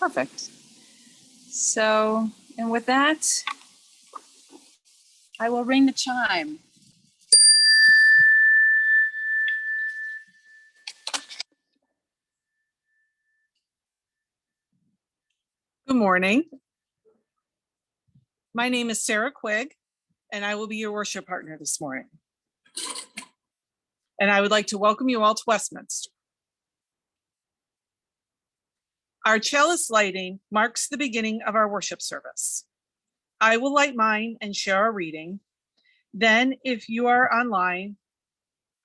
Perfect. So, and with that, I will ring the chime. Good morning. My name is Sarah Quigg, and I will be your worship partner this morning. And I would like to welcome you all to Westminster. Our chalice lighting marks the beginning of our worship service. I will light mine and share our reading. Then, if you are online,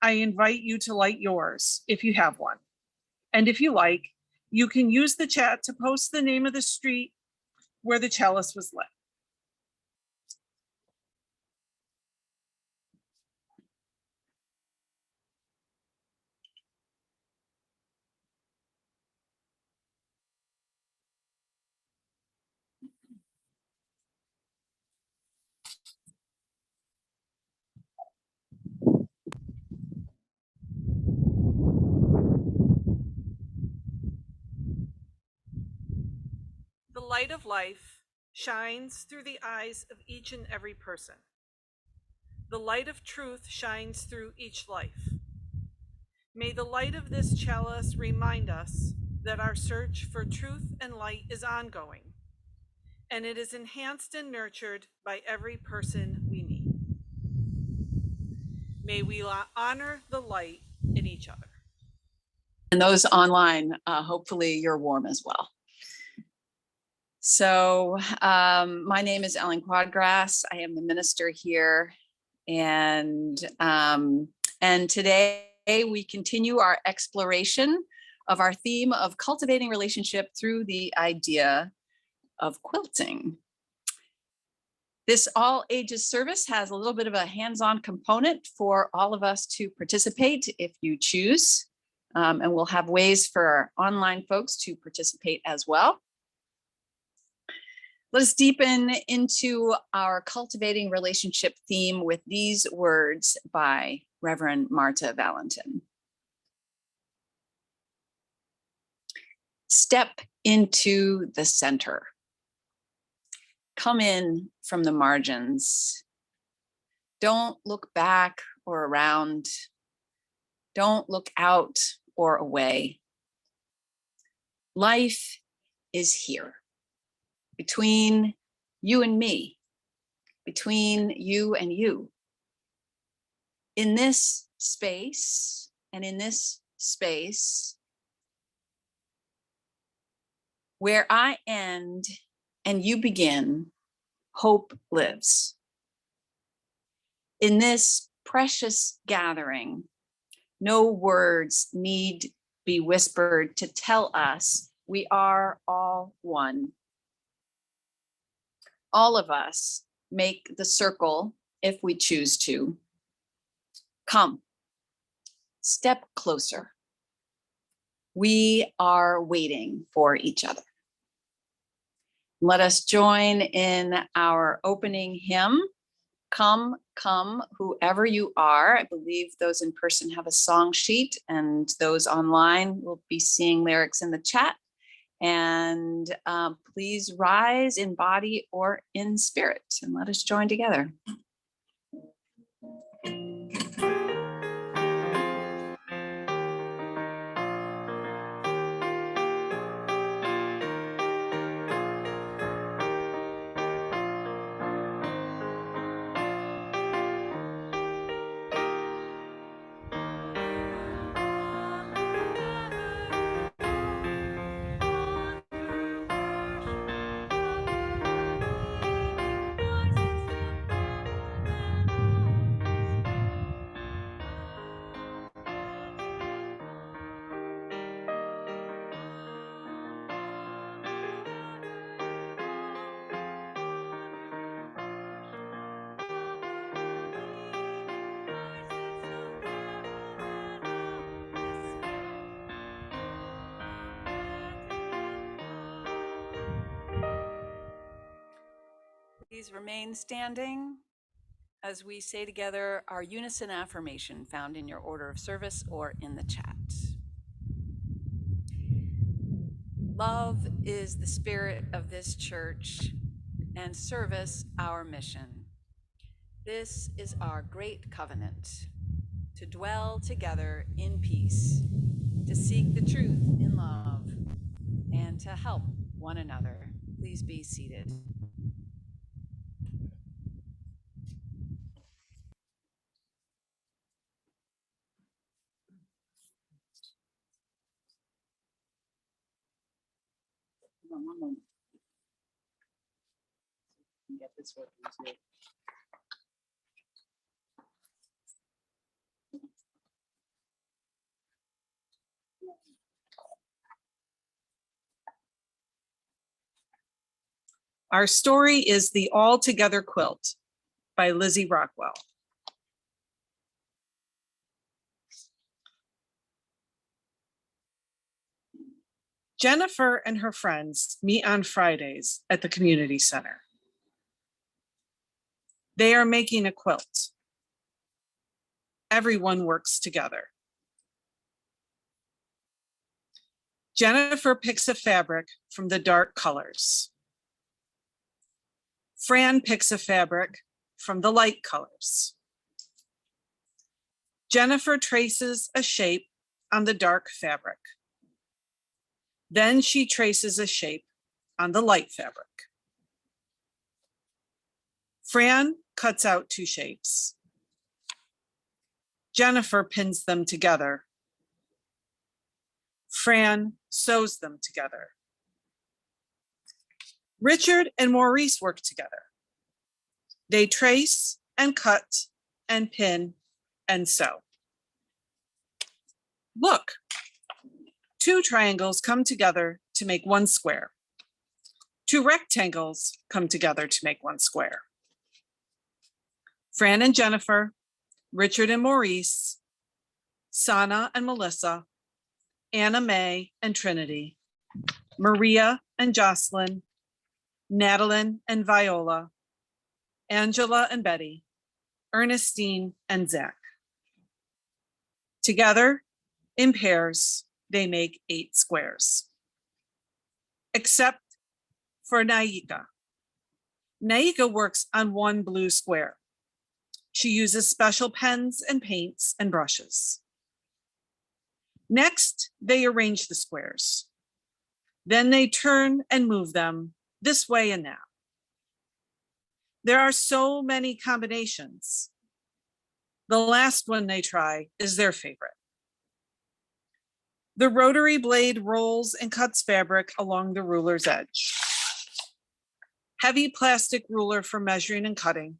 I invite you to light yours if you have one. And if you like, you can use the chat to post the name of the street where the chalice was lit. The light of life shines through the eyes of each and every person. The light of truth shines through each life. May the light of this chalice remind us that our search for truth and light is ongoing, and it is enhanced and nurtured by every person we meet. May we honor the light in each other. And those online, hopefully you're warm as well. So my name is Ellen Quaadgras. I am the minister here. And today we continue our exploration of our theme of cultivating relationship through the idea of quilting. This all ages service has a little bit of a hands-on component for all of us to participate if you choose. And we'll have ways for our online folks to participate as well. Let us deepen into our cultivating relationship theme with these words by Reverend Marta Valentin. Step into the center. Come in from the margins. Don't look back or around. Don't look out or away. Life is here. Between you and me, between you and you. In this space and in this space where I end and you begin, hope lives. In this precious gathering, no words need be whispered to tell us we are all one. All of us make the circle if we choose to. Come, step closer. We are waiting for each other. Let us join in our opening hymn, Come, Come, Whoever You Are. I believe those in person have a song sheet, and those online will be seeing lyrics in the chat. And please rise in body or in spirit, and let us join together. Please remain standing as we say together our unison affirmation found in your order of service or in the chat. Love is the spirit of this church, and service our mission. This is our great covenant, to dwell together in peace, to seek the truth in love, and to help one another. Please be seated. Hold on one moment. Get this working too. Our story is The All Together Quilt by Lizzy Rockwell. Jennifer and her friends meet on Fridays at the community center. They are making a quilt. Everyone works together. Jennifer picks a fabric from the dark colors. Fran picks a fabric from the light colors. Jennifer traces a shape on the dark fabric. Then she traces a shape on the light fabric. Fran cuts out two shapes. Jennifer pins them together. Fran sews them together. Richard and Maurice work together. They trace and cut and pin and sew. Look, two triangles come together to make one square. Two rectangles come together to make one square. Fran and Jennifer, Richard and Maurice, Sana and Melissa, Anna Mae and Trinity, Maria and Jocelyn, Madeline and Viola, Angela and Betty, Ernestine and Zach. Together, in pairs, they make 8 squares. Except for Naika. Naika works on one blue square. She uses special pens and paints and brushes. Next, they arrange the squares. Then they turn and move them this way and that. There are so many combinations. The last one they try is their favorite. The rotary blade rolls and cuts fabric along the ruler's edge. Heavy plastic ruler for measuring and cutting.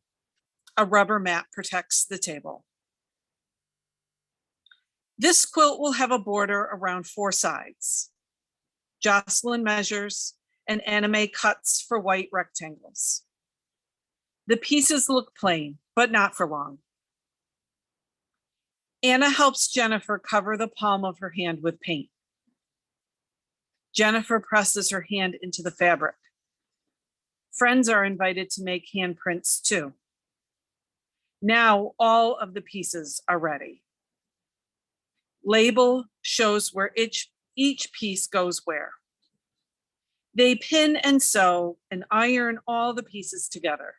A rubber mat protects the table. This quilt will have a border around 4 sides. Jocelyn measures and Anna Mae cuts for white rectangles. The pieces look plain, but not for long. Anna helps Jennifer cover the palm of her hand with paint. Jennifer presses her hand into the fabric. Friends are invited to make handprints too. Now all of the pieces are ready. Label shows where each piece goes where. They pin and sew and iron all the pieces together.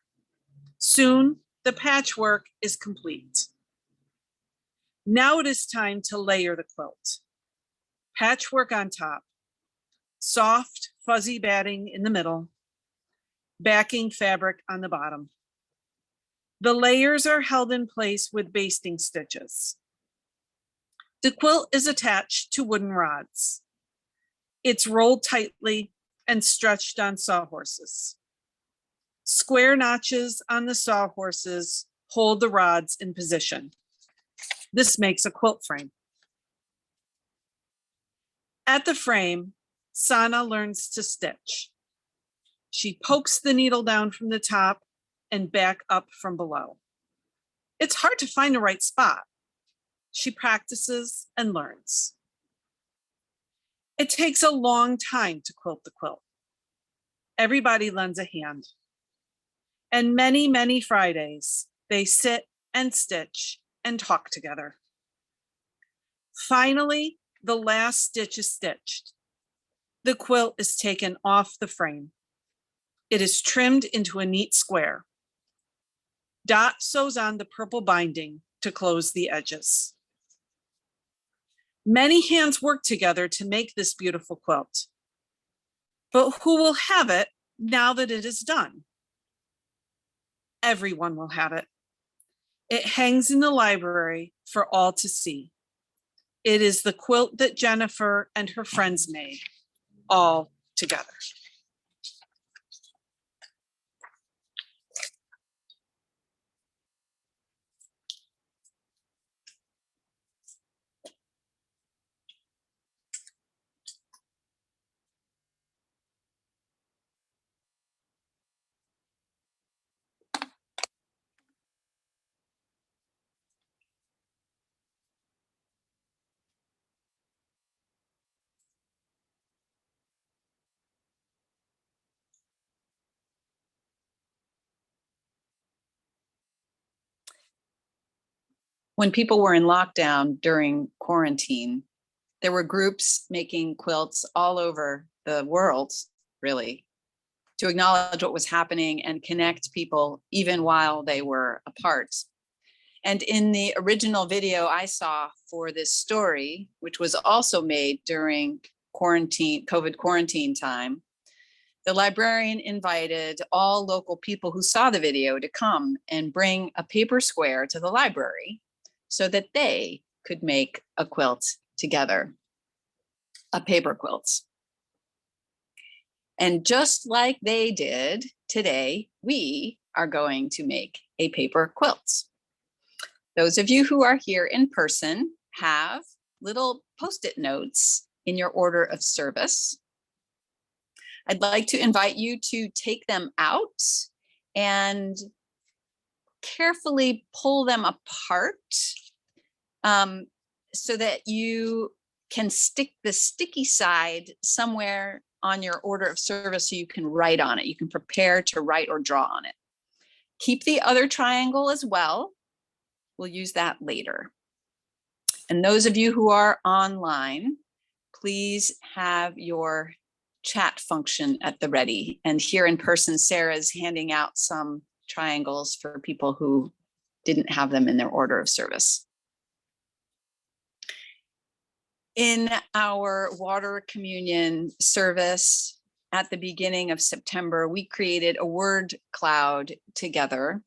Soon, the patchwork is complete. Now it is time to layer the quilt. Patchwork on top, soft, fuzzy batting in the middle, backing fabric on the bottom. The layers are held in place with basting stitches. The quilt is attached to wooden rods. It's rolled tightly and stretched on sawhorses. Square notches on the sawhorses hold the rods in position. This makes a quilt frame. At the frame, Sana learns to stitch. She pokes the needle down from the top and back up from below. It's hard to find the right spot. She practices and learns. It takes a long time to quilt the quilt. Everybody lends a hand. And many, many Fridays, they sit and stitch and talk together. Finally, the last stitch is stitched. The quilt is taken off the frame. It is trimmed into a neat square. Dot sews on the purple binding to close the edges. Many hands work together to make this beautiful quilt. But who will have it now that it is done? Everyone will have it. It hangs in the library for all to see. It is the quilt that Jennifer and her friends made, all together. When people were in lockdown during quarantine, there were groups making quilts all over the world, really, to acknowledge what was happening and connect people even while they were apart. And in the original video I saw for this story, which was also made during COVID quarantine time, the librarian invited all local people who saw the video to come and bring a paper square to the library so that they could make a quilt together, a paper quilt. And just like they did today, we are going to make a paper quilt. Those of you who are here in person have little Post-it notes in your order of service. I'd like to invite you to take them out and carefully pull them apart so that you can stick the sticky side somewhere on your order of service so you can write on it. You can prepare to write or draw on it. Keep the other triangle as well. We'll use that later. And those of you who are online, please have your chat function at the ready. And here in person, Sarah's handing out some triangles for people who didn't have them in their order of service. In our water communion service at the beginning of September, we created a word cloud together,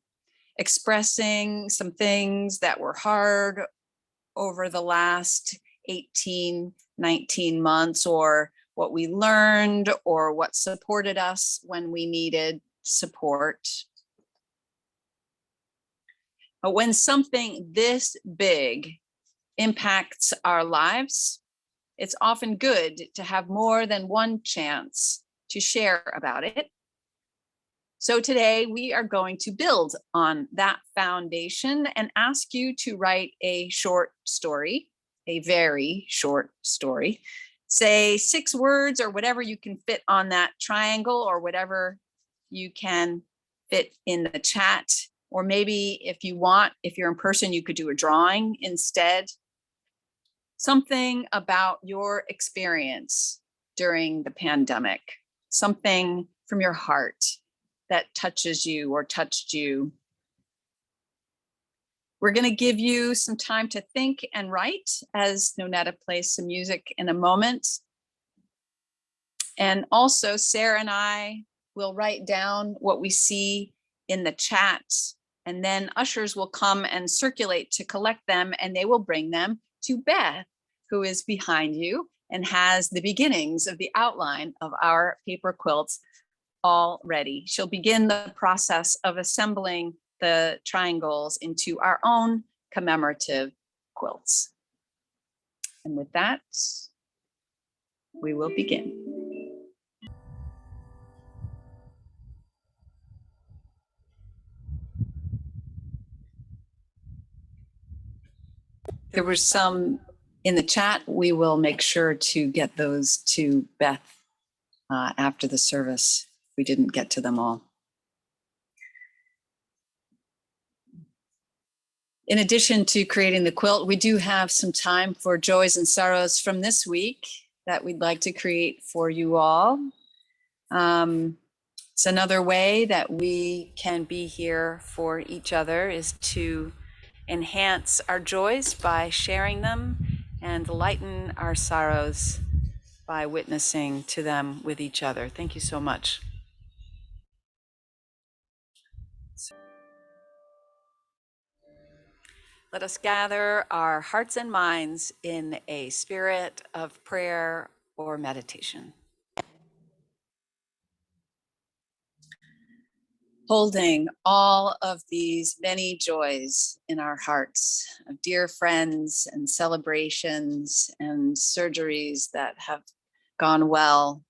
expressing some things that were hard over the last 18, 19 months, or what we learned, or what supported us when we needed support. But when something this big impacts our lives, it's often good to have more than one chance to share about it. So today we are going to build on that foundation and ask you to write a short story, a very short story. Say 6 words or whatever you can fit on that triangle, or whatever you can fit in the chat. Or maybe if you want, if you're in person, you could do a drawing instead. Something about your experience during the pandemic, something from your heart that touches you or touched you. We're going to give you some time to think and write as Nonetta plays some music in a moment. And also Sarah and I will write down what we see in the chat, and then ushers will come and circulate to collect them, and they will bring them to Beth, who is behind you and has the beginnings of the outline of our paper quilts all ready. She'll begin the process of assembling the triangles into our own commemorative quilts. And with that, we will begin. There were some in the chat. We will make sure to get those to Beth after the service. We didn't get to them all. In addition to creating the quilt, we do have some time for joys and sorrows from this week. that we'd like to create for you all. It's another way that we can be here for each other is to enhance our joys by sharing them and lighten our sorrows by witnessing to them with each other. Thank you so much. Let us gather our hearts and minds in a spirit of prayer or meditation. Holding all of these many joys in our hearts of dear friends and celebrations and surgeries that have gone well,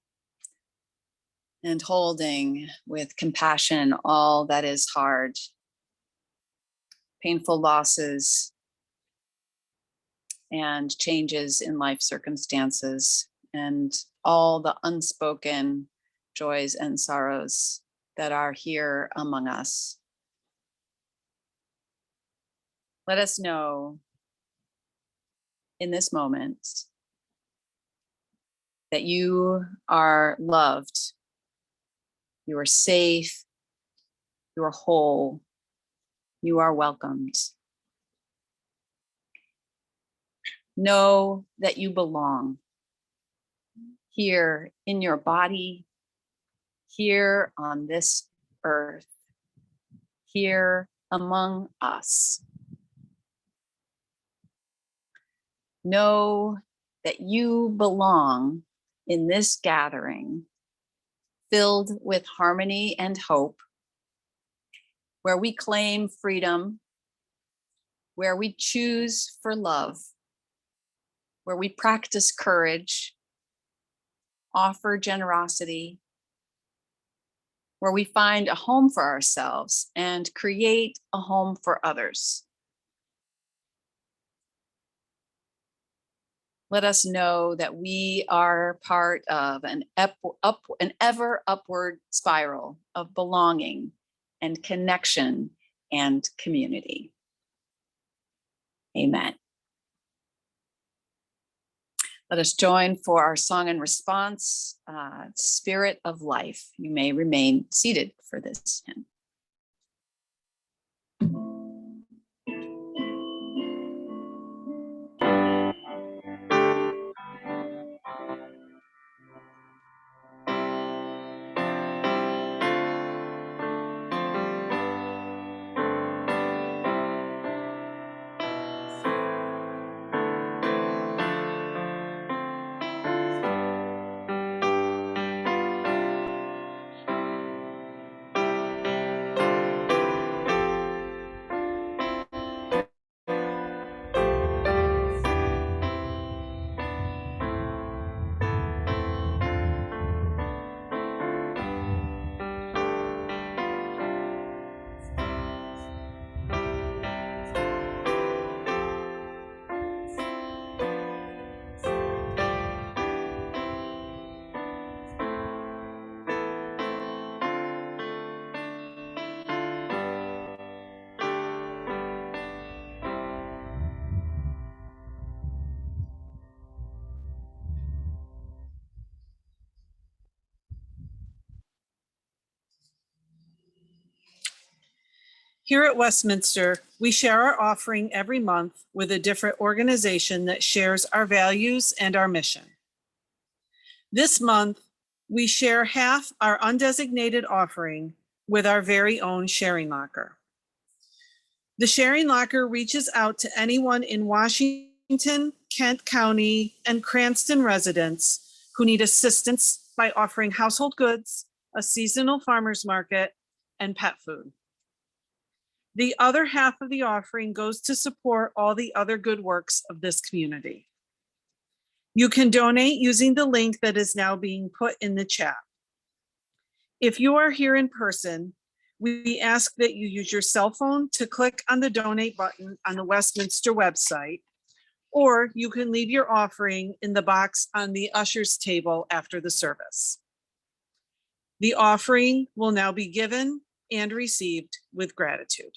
and holding with compassion all that is hard, painful losses, and changes in life circumstances, and all the unspoken joys and sorrows that are here among us. Let us know in this moment that you are loved, you are safe, you are whole, you are welcomed. Know that you belong here in your body, here on this earth, here among us. Know that you belong in this gathering filled with harmony and hope, where we claim freedom, where we choose for love, where we practice courage, offer generosity, where we find a home for ourselves and create a home for others. Let us know that we are part of an ever upward spiral of belonging and connection and community. Amen. Let us join for our song and response, Spirit of Life. You may remain seated for this hymn. Here at Westminster, we share our offering every month with a different organization that shares our values and our mission. This month, we share half our undesignated offering with our very own sharing locker. The sharing locker reaches out to anyone in Washington, Kent County, and Cranston residents who need assistance by offering household goods, a seasonal farmer's market, and pet food. The other half of the offering goes to support all the other good works of this community. You can donate using the link that is now being put in the chat. If you are here in person, we ask that you use your cell phone to click on the donate button on the Westminster website, or you can leave your offering in the box on the usher's table after the service. The offering will now be given and received with gratitude.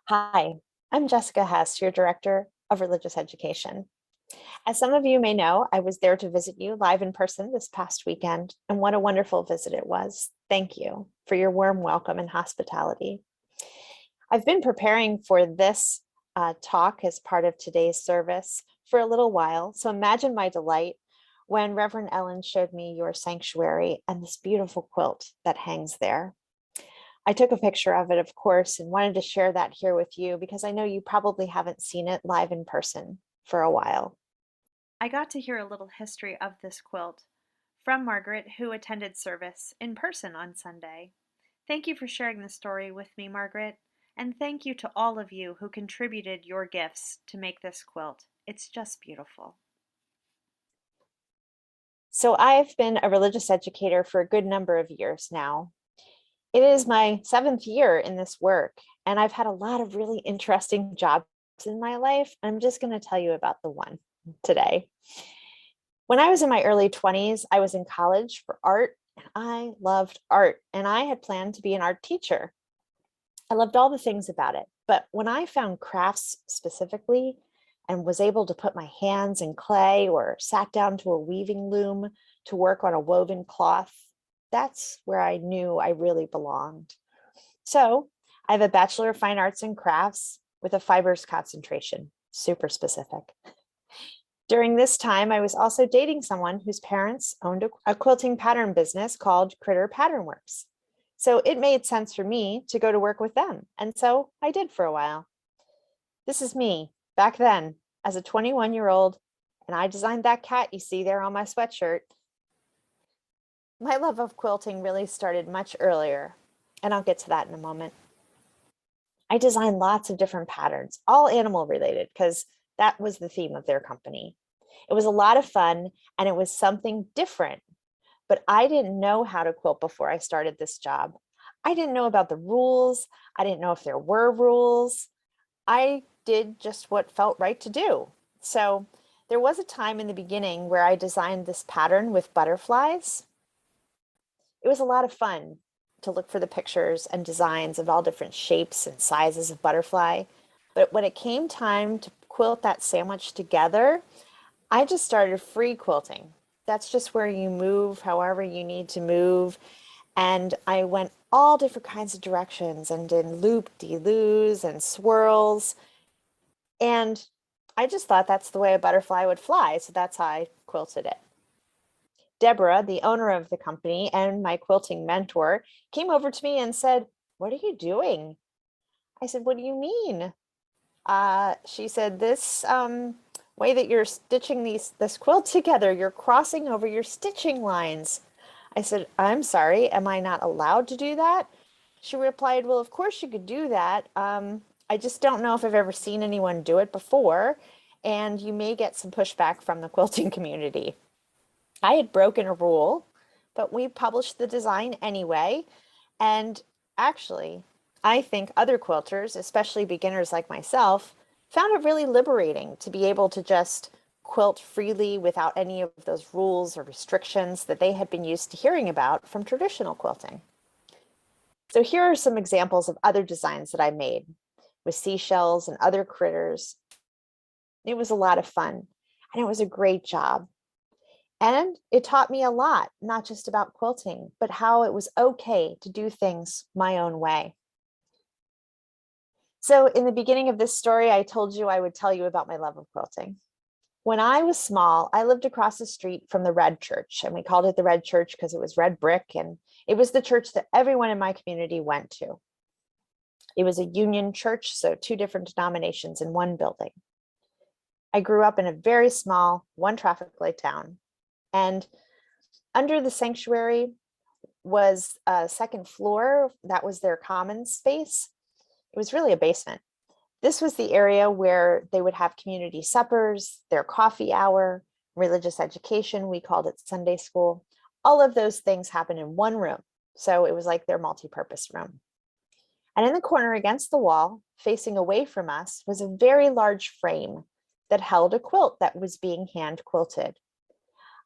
Hi, I'm Jessica Hess, your Director of Religious Education. As some of you may know, I was there to visit you live in person this past weekend, and what a wonderful visit it was. Thank you for your warm welcome and hospitality. I've been preparing for this talk as part of today's service for a little while, so imagine my delight when Reverend Ellen showed me your sanctuary and this beautiful quilt that hangs there. I took a picture of it, of course, and wanted to share that here with you because I know you probably haven't seen it live in person for a while. I got to hear a little history of this quilt from Margaret, who attended service in person on Sunday. Thank you for sharing the story with me, Margaret, and thank you to all of you who contributed your gifts to make this quilt. It's just beautiful. So I've been a religious educator for a good number of years now. It is my 7th year in this work, and I've had a lot of really interesting jobs in my life. I'm just going to tell you about the one today. When I was in my early 20s, I was in college for art, and I loved art, and I had planned to be an art teacher. I loved all the things about it, but when I found crafts specifically and was able to put my hands in clay or sat down to a weaving loom to work on a woven cloth, that's where I knew I really belonged. So I have a Bachelor of Fine Arts and Crafts with a fibers concentration, super specific. During this time, I was also dating someone whose parents owned a quilting pattern business called Critter Pattern Works. So it made sense for me to go to work with them. And so I did for a while. This is me back then as a 21-year-old, and I designed that cat you see there on my sweatshirt. My love of quilting really started much earlier, and I'll get to that in a moment. I designed lots of different patterns, all animal related, because that was the theme of their company. It was a lot of fun, and it was something different. But I didn't know how to quilt before I started this job. I didn't know about the rules. I didn't know if there were rules. I did just what felt right to do. So there was a time in the beginning where I designed this pattern with butterflies. It was a lot of fun to look for the pictures and designs of all different shapes and sizes of butterfly. But when it came time to quilt that sandwich together, I just started free quilting. That's just where you move however you need to move. And I went all different kinds of directions and did loop-de-loos and swirls. And I just thought that's the way a butterfly would fly. So that's how I quilted it. Deborah, the owner of the company and my quilting mentor, came over to me and said, "What are you doing?" I said, "What do you mean?" She said, "This way that you're stitching this quilt together, you're crossing over your stitching lines." I said, "I'm sorry, am I not allowed to do that?" She replied, "Well, of course you could do that. I just don't know if I've ever seen anyone do it before, and you may get some pushback from the quilting community." I had broken a rule, but we published the design anyway. And actually, I think other quilters, especially beginners like myself, found it really liberating to be able to just quilt freely without any of those rules or restrictions that they had been used to hearing about from traditional quilting. So here are some examples of other designs that I made with seashells and other critters. It was a lot of fun, and it was a great job. And it taught me a lot, not just about quilting, but how it was okay to do things my own way. So in the beginning of this story, I told you I would tell you about my love of quilting. When I was small, I lived across the street from the Red Church, and we called it the Red Church because it was red brick, and it was the church that everyone in my community went to. It was a union church, so 2 different denominations in one building. I grew up in a very small, one traffic light town, and under the sanctuary was a second floor. That was their common space. It was really a basement. This was the area where they would have community suppers, their coffee hour, religious education. We called it Sunday school. All of those things happened in one room. So it was like their multi-purpose room. And in the corner against the wall, facing away from us, was a very large frame that held a quilt that was being hand quilted.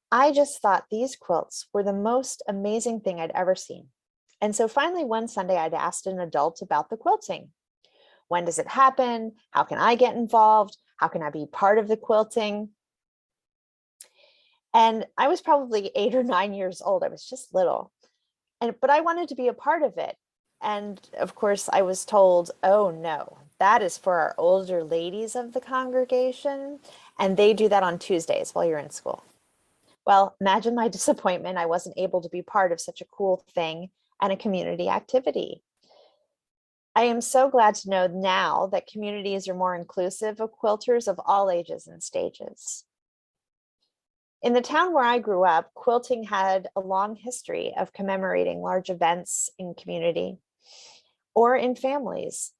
I just thought these quilts were the most amazing thing I'd ever seen. And so finally, one Sunday, I'd asked an adult about the quilting. When does it happen? How can I get involved? How can I be part of the quilting? And I was probably 8 or 9 years old. I was just little. But I wanted to be a part of it. And of course, I was told, oh no, that is for our older ladies of the congregation. And they do that on Tuesdays while you're in school. Well, imagine my disappointment. I wasn't able to be part of such a cool thing and a community activity. I am so glad to know now that communities are more inclusive of quilters of all ages and stages. In the town where I grew up, quilting had a long history of commemorating large events in community or in families.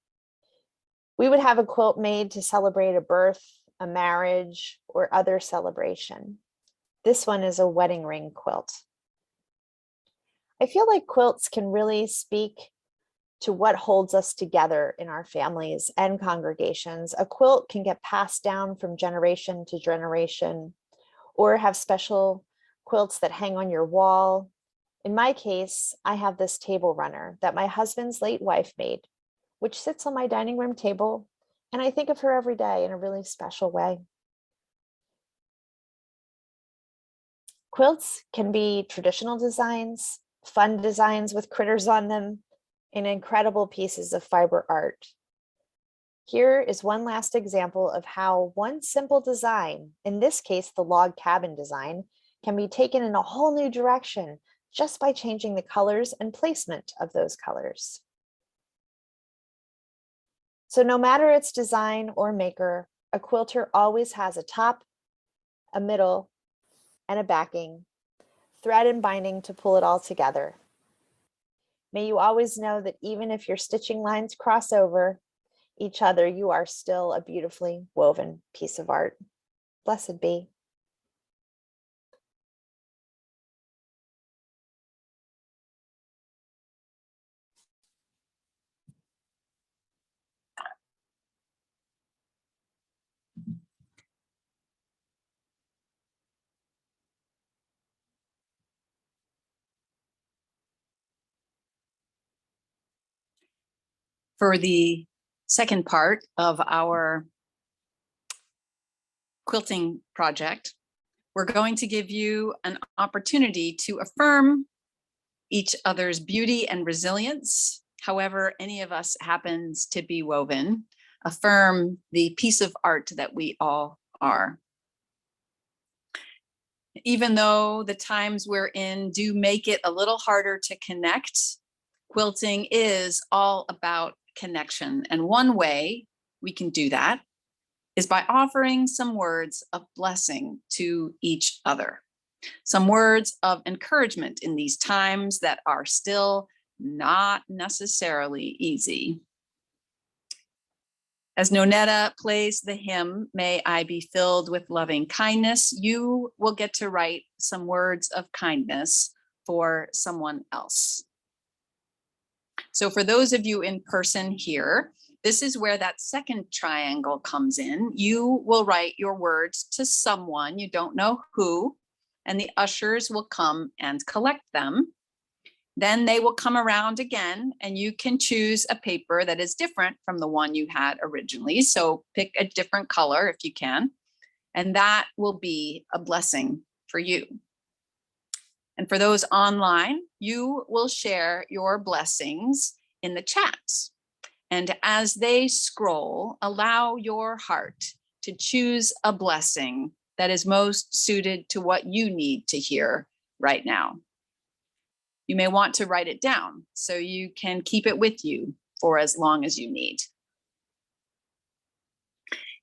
We would have a quilt made to celebrate a birth, a marriage, or other celebration. This one is a wedding ring quilt. I feel like quilts can really speak to what holds us together in our families and congregations. A quilt can get passed down from generation to generation, or have special quilts that hang on your wall. In my case, I have this table runner that my husband's late wife made, which sits on my dining room table, and I think of her every day in a really special way. Quilts can be traditional designs, fun designs with critters on them, and incredible pieces of fiber art. Here is one last example of how one simple design, in this case, the log cabin design, can be taken in a whole new direction just by changing the colors and placement of those colors. So no matter its design or maker, a quilter always has a top, a middle, and a backing, thread and binding to pull it all together. May you always know that even if your stitching lines cross over each other, you are still a beautifully woven piece of art. Blessed be. For the second part of our quilting project, we're going to give you an opportunity to affirm each other's beauty and resilience, however any of us happens to be woven, affirm the piece of art that we all are. Even though the times we're in do make it a little harder to connect, quilting is all about connection. And one way we can do that is by offering some words of blessing to each other, some words of encouragement in these times that are still not necessarily easy. As Nonetta plays the hymn, May I Be Filled with Loving Kindness, you will get to write some words of kindness for someone else. So for those of you in person here, this is where that second triangle comes in. You will write your words to someone, you don't know who, and the ushers will come and collect them. Then they will come around again and you can choose a paper that is different from the one you had originally. So pick a different color if you can, and that will be a blessing for you. And for those online, you will share your blessings in the chat. And as they scroll, allow your heart to choose a blessing that is most suited to what you need to hear right now. You may want to write it down so you can keep it with you for as long as you need.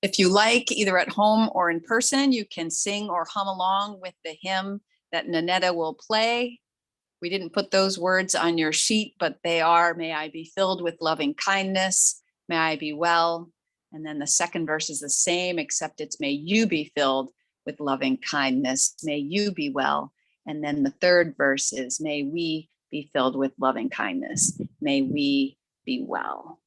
If you like, either at home or in person, you can sing or hum along with the hymn that Nonetta will play. We didn't put those words on your sheet, but they are, may I be filled with loving kindness, may I be well. And then the second verse is the same, except it's may you be filled with loving kindness, may you be well. And then the third verse is, may we be filled with loving kindness, may we be well.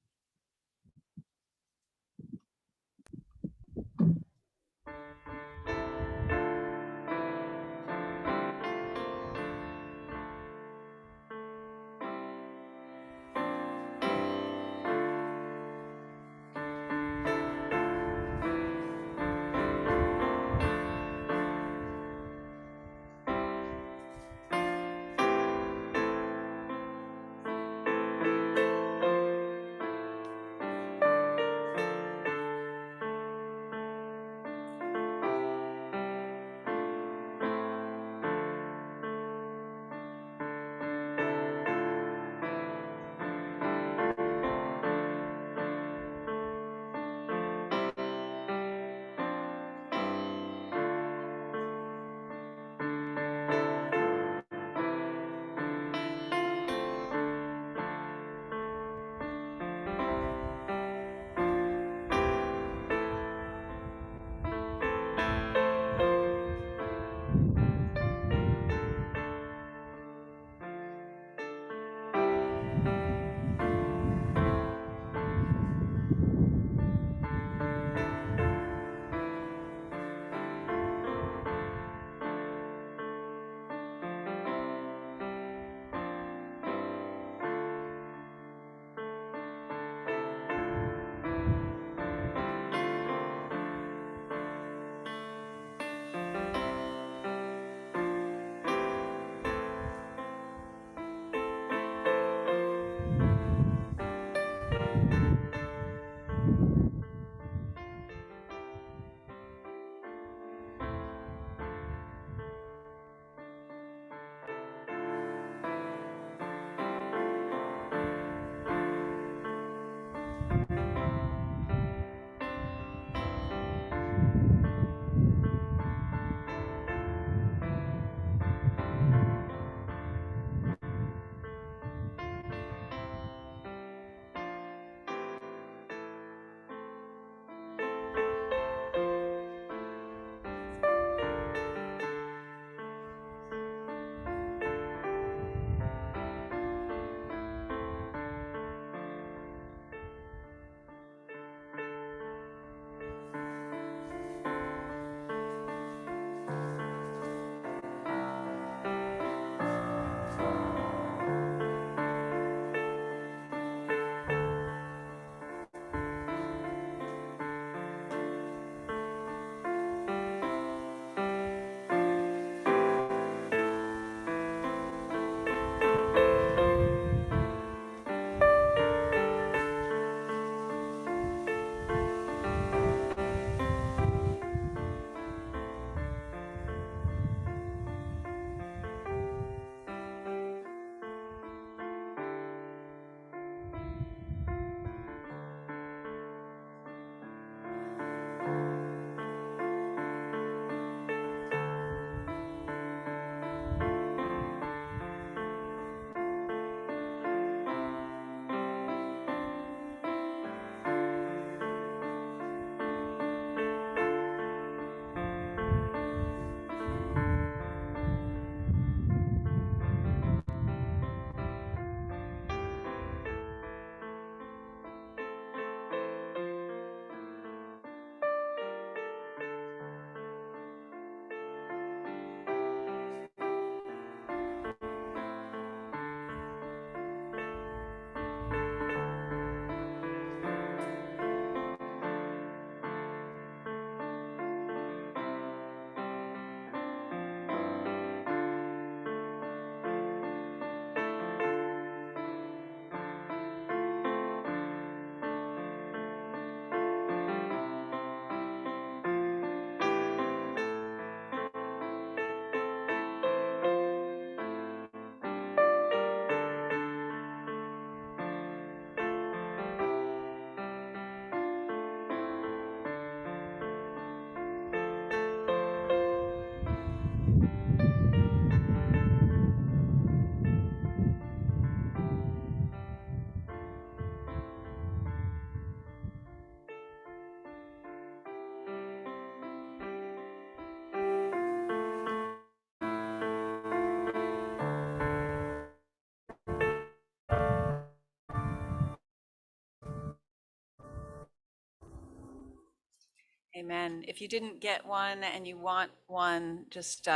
Amen. If you didn't get one and you want one, just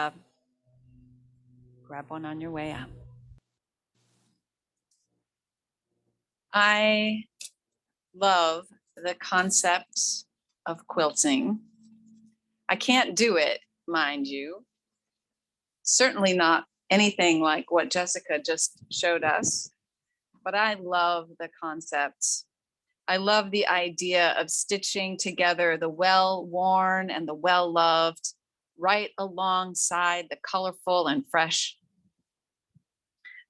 grab one on your way out. I love the concept of quilting. I can't do it, mind you. Certainly not anything like what Jessica just showed us, but I love the concept. I love the idea of stitching together the well-worn and the well-loved right alongside the colorful and fresh.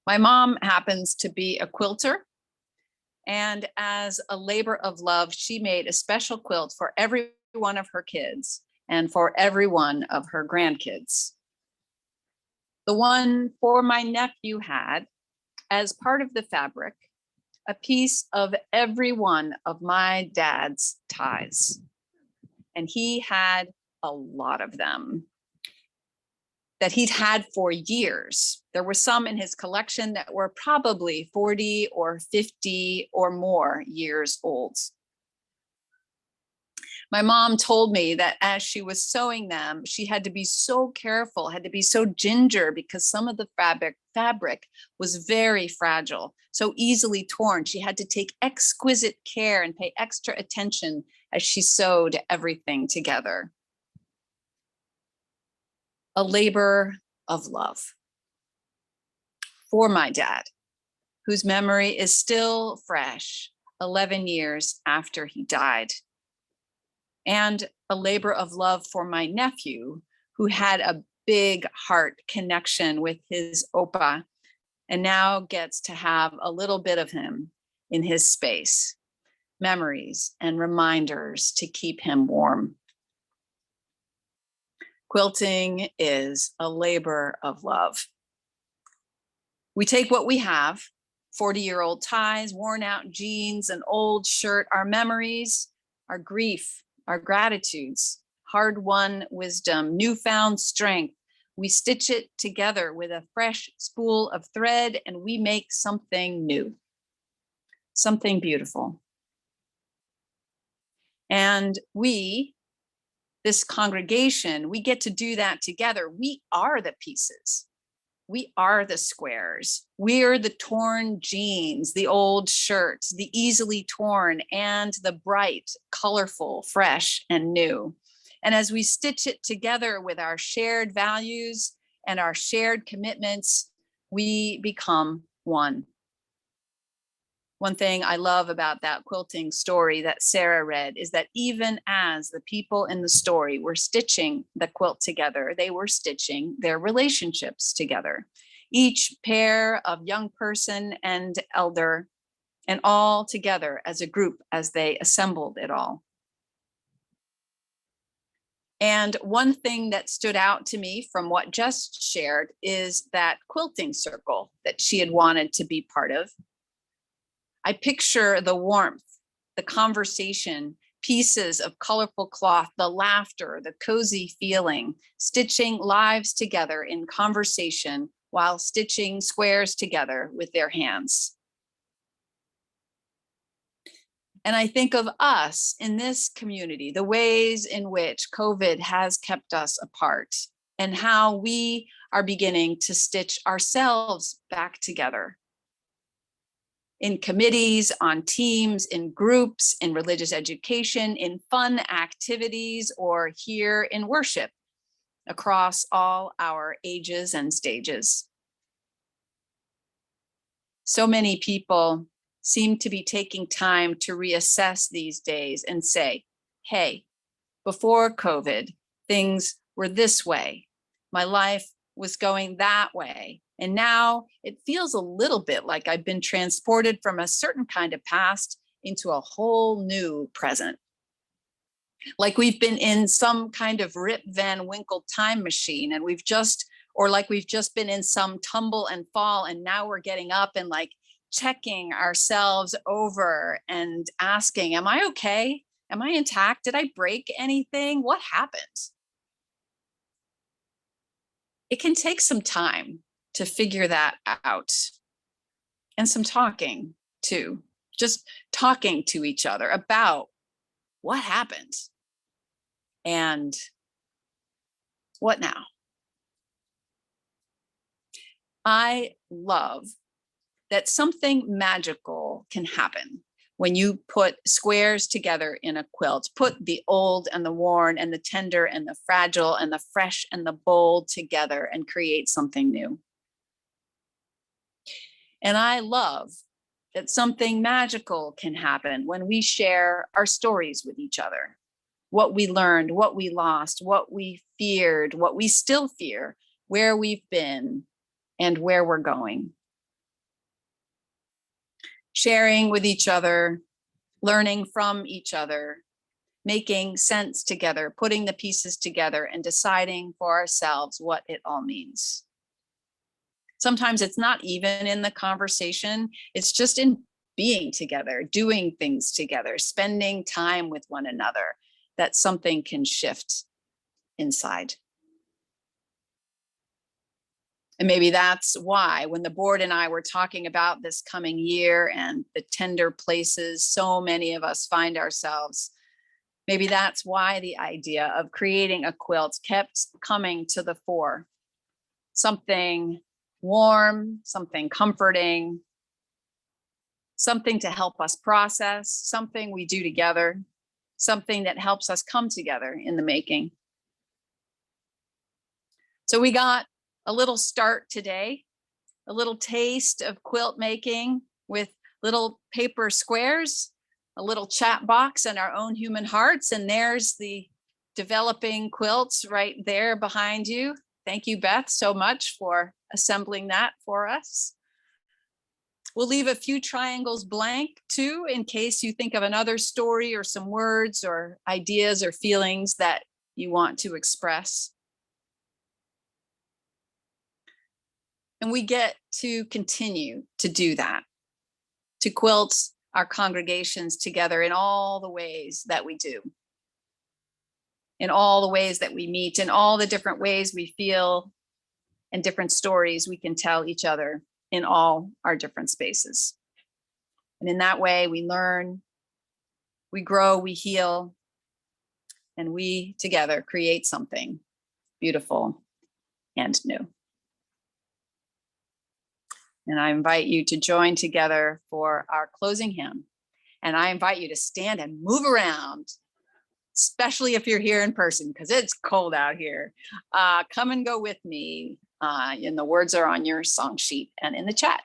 My mom happens to be a quilter, and as a labor of love, she made a special quilt for every one of her kids and for every one of her grandkids. The one for my nephew had, as part of the fabric, a piece of every one of my dad's ties. And he had a lot of them that he'd had for years. There were some in his collection that were probably 40 or 50 or more years old. My mom told me that as she was sewing them, she had to be so careful, had to be so ginger because some of the fabric was very fragile, so easily torn. She had to take exquisite care and pay extra attention as she sewed everything together. A labor of love for my dad, whose memory is still fresh 11 years after he died. And a labor of love for my nephew, who had a big heart connection with his Opa and now gets to have a little bit of him in his space, memories and reminders to keep him warm. Quilting is a labor of love. We take what we have, 40-year-old ties, worn out jeans, an old shirt, our memories, our grief, our gratitudes, hard-won wisdom, newfound strength. We stitch it together with a fresh spool of thread and we make something new, something beautiful. And we, this congregation, we get to do that together. We are the pieces. We are the squares. We're the torn jeans, the old shirts, the easily torn, and the bright, colorful, fresh, and new. And as we stitch it together with our shared values and our shared commitments, we become one. One thing I love about that quilting story that Sarah read is that even as the people in the story were stitching the quilt together, they were stitching their relationships together. Each pair of young person and elder, and all together as a group as they assembled it all. And one thing that stood out to me from what Jess shared is that quilting circle that she had wanted to be part of. I picture the warmth, the conversation, pieces of colorful cloth, the laughter, the cozy feeling, stitching lives together in conversation while stitching squares together with their hands. And I think of us in this community, the ways in which COVID has kept us apart and how we are beginning to stitch ourselves back together. In committees, on teams, in groups, in religious education, in fun activities, or here in worship across all our ages and stages. So many people seem to be taking time to reassess these days and say, hey, before COVID, things were this way. My life was going that way. And now it feels a little bit like I've been transported from a certain kind of past into a whole new present. Like we've been in some kind of Rip Van Winkle time machine and we've just been in some tumble and fall and now we're getting up and like checking ourselves over and asking, am I okay? Am I intact? Did I break anything? What happened? It can take some time to figure that out and some talking too, just talking to each other about what happened. And what now? I love that something magical can happen when you put squares together in a quilt. Put the old and the worn and the tender and the fragile and the fresh and the bold together and create something new. And I love that something magical can happen when we share our stories with each other. What we learned, what we lost, what we feared, what we still fear, where we've been, and where we're going. Sharing with each other, learning from each other, making sense together, putting the pieces together and deciding for ourselves what it all means. Sometimes it's not even in the conversation, it's just in being together, doing things together, spending time with one another, that something can shift inside. And maybe that's why when the board and I were talking about this coming year and the tender places so many of us find ourselves, maybe that's why the idea of creating a quilt kept coming to the fore. Something warm, something comforting, something to help us process, something we do together, something that helps us come together in the making. So we got a little start today, a little taste of quilt making with little paper squares, a little chat box and our own human hearts. And there's the developing quilts right there behind you. Thank you, Beth, so much for assembling that for us. We'll leave a few triangles blank too, in case you think of another story or some words or ideas or feelings that you want to express. And we get to continue to do that, to quilt our congregations together in all the ways that we do, in all the ways that we meet, in all the different ways we feel, and different stories we can tell each other in all our different spaces. And in that way, we learn, we grow, we heal, and we together create something beautiful and new. And I invite you to join together for our closing hymn. And I invite you to stand and move around, especially if you're here in person, because it's cold out here. Come and go with me. And the words are on your song sheet and in the chat.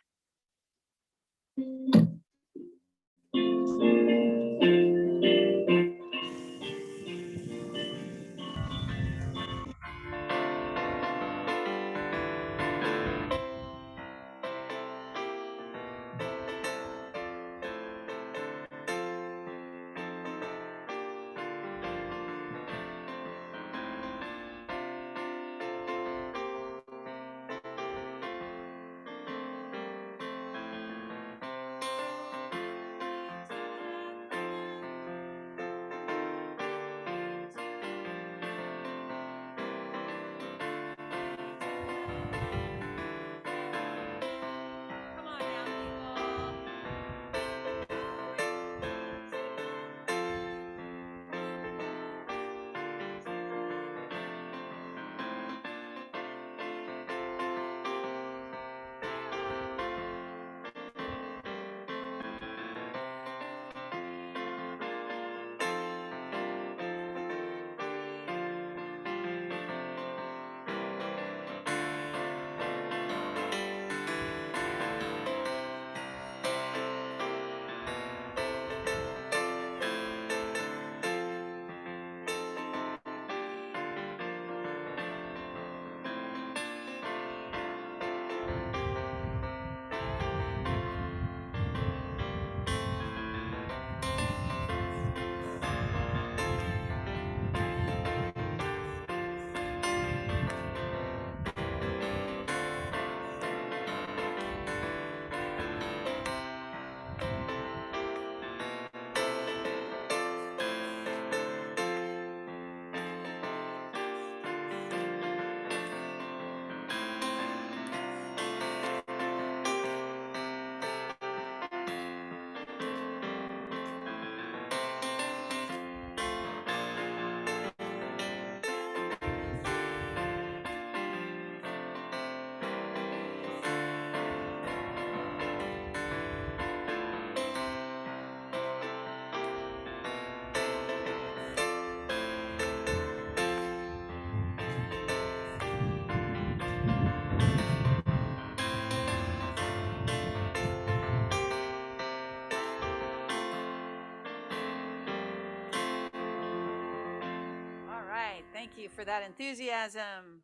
Thank you for that enthusiasm.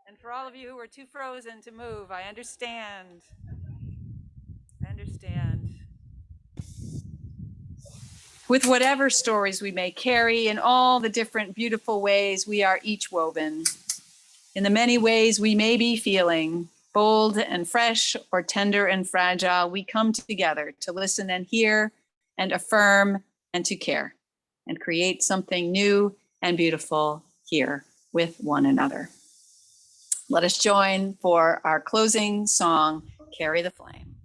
And for all of you who are too frozen to move, I understand. I understand. With whatever stories we may carry in all the different beautiful ways we are each woven, in the many ways we may be feeling, bold and fresh or tender and fragile, we come together to listen and hear and affirm and to care and create something new and beautiful here with one another. Let us join for our closing song, Carry the Flame.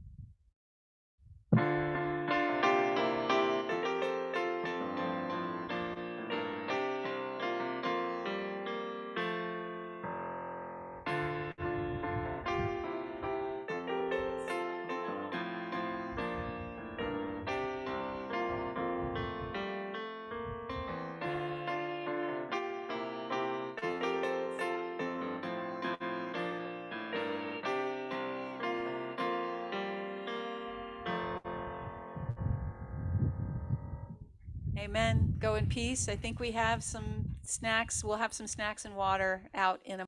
Amen. Go in peace. I think we have some snacks. We'll have some snacks and water out in a